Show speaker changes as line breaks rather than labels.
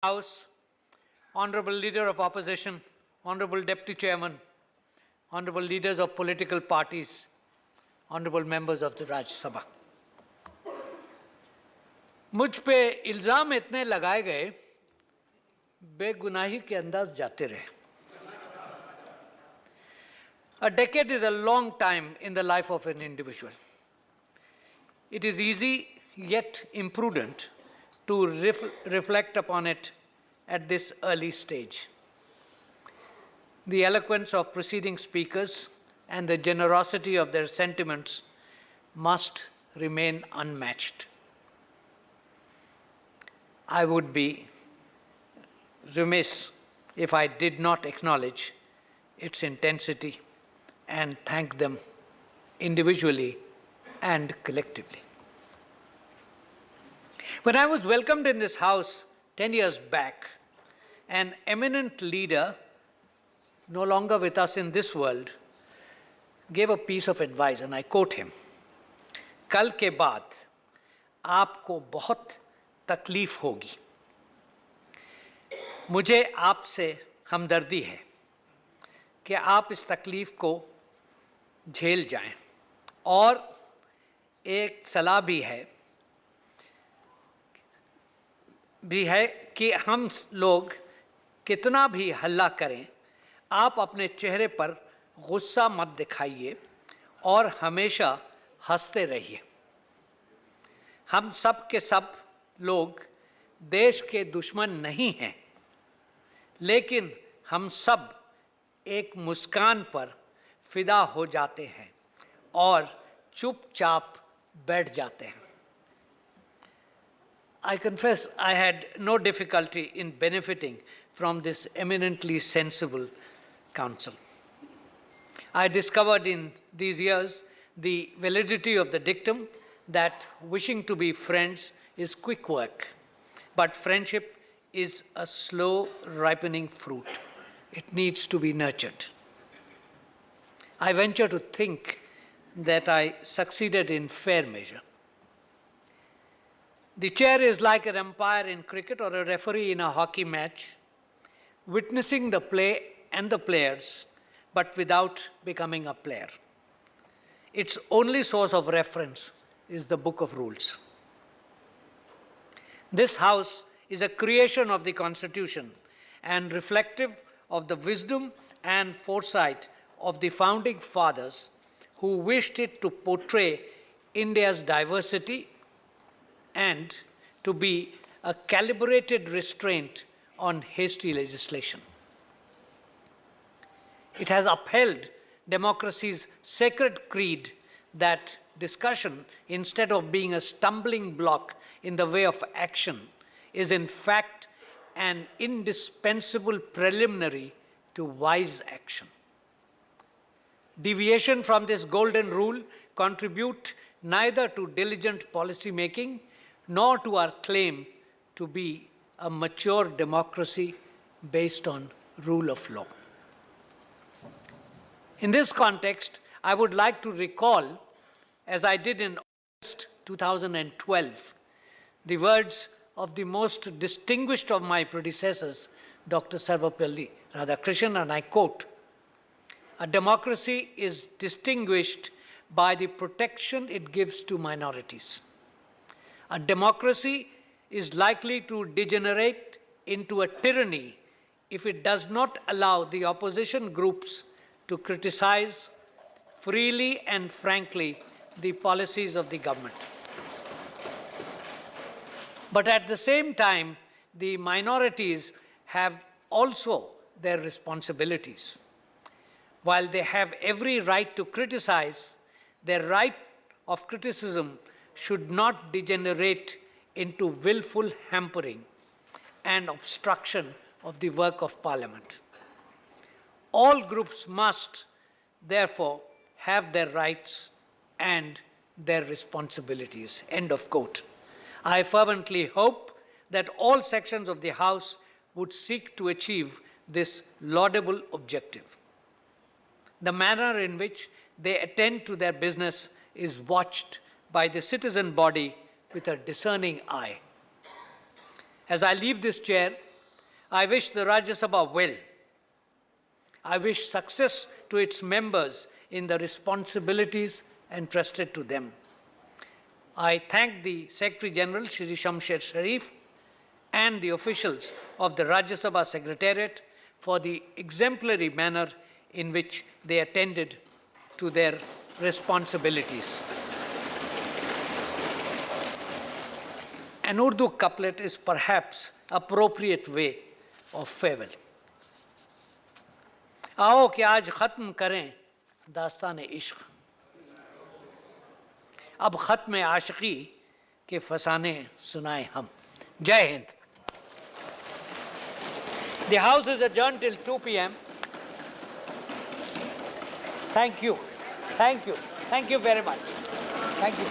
House, Honorable Leader of Opposition, Honorable Deputy Chairman, Honorable Leaders of Political Parties, Honorable Members of the Rajya Sabha. मुझ पे इल्ज़ाम इतने लगाए गए, बेगुनाही के अंदाज जाते रहे. A decade is a long time in the life of an individual. It is easy yet imprudent to reflect upon it at this early stage. The eloquence of preceding speakers and the generosity of their sentiments must remain unmatched. I would be remiss if I did not acknowledge its intensity and thank them individually and collectively. When I was welcomed in this house 10 years back, an eminent leader, no longer with us in this world, gave a piece of advice, and I quote him, "कल के बाद आपको बहुत तकलीफ होगी। मुझे आपसे हमदर्दी है कि आप इस तकलीफ को झेल जाएं, और एक सलाह भी है कि हम लोग कितना भी हल्ला करें, आप अपने चेहरे पर गुस्सा मत दिखाइए और हमेशा हंसते रहिए। हम सब के सब लोग देश के दुश्मन नहीं हैं, लेकिन हम सब एक मुस्कान पर फिदा हो जाते हैं और चुपचाप बैठ जाते हैं." I confess I had no difficulty in benefiting from this eminently sensible counsel. I discovered in these years the validity of the dictum that wishing to be friends is quick work, but friendship is a slow ripening fruit. It needs to be nurtured. I venture to think that I succeeded in fair measure. The chair is like an umpire in cricket or a referee in a hockey match, witnessing the play and the players, but without becoming a player. Its only source of reference is the book of rules. This house is a creation of the Constitution and reflective of the wisdom and foresight of the founding fathers, who wished it to portray India's diversity and to be a calibrated restraint on hasty legislation. It has upheld democracy's sacred creed that discussion, instead of being a stumbling block in the way of action, is in fact an indispensable preliminary to wise action. Deviation from this golden rule contribute neither to diligent policy making nor to our claim to be a mature democracy based on rule of law. In this context, I would like to recall, as I did in August 2012, the words of the most distinguished of my predecessors, Dr. Sarvapalli Radhakrishnan, and I quote, "A democracy is distinguished by the protection it gives to minorities. A democracy is likely to degenerate into a tyranny if it does not allow the opposition groups to criticize freely and frankly the policies of the government. But at the same time, the minorities have also their responsibilities. While they have every right to criticize, their right of criticism should not degenerate into willful hampering and obstruction of the work of Parliament. All groups must, therefore, have their rights and their responsibilities." End of quote. I fervently hope that all sections of the House would seek to achieve this laudable objective. The manner in which they attend to their business is watched by the citizen body with a discerning eye. As I leave this chair, I wish the Rajya Sabha well. I wish success to its members in the responsibilities entrusted to them. I thank the Secretary General, Shri Shamsher Sharif, and the officials of the Rajya Sabha Secretariat for the exemplary manner in which they attended to their responsibilities. An Urdu couplet is perhaps appropriate way of farewell. आओ कि आज ख़त्म करें दास्तान इश्क, अब ख़त्म आशिकी के फसाने सुनाए हम. जय Hind. The House is adjourned till 2 p.m. Thank you. Thank you. Thank you very much. Thank you.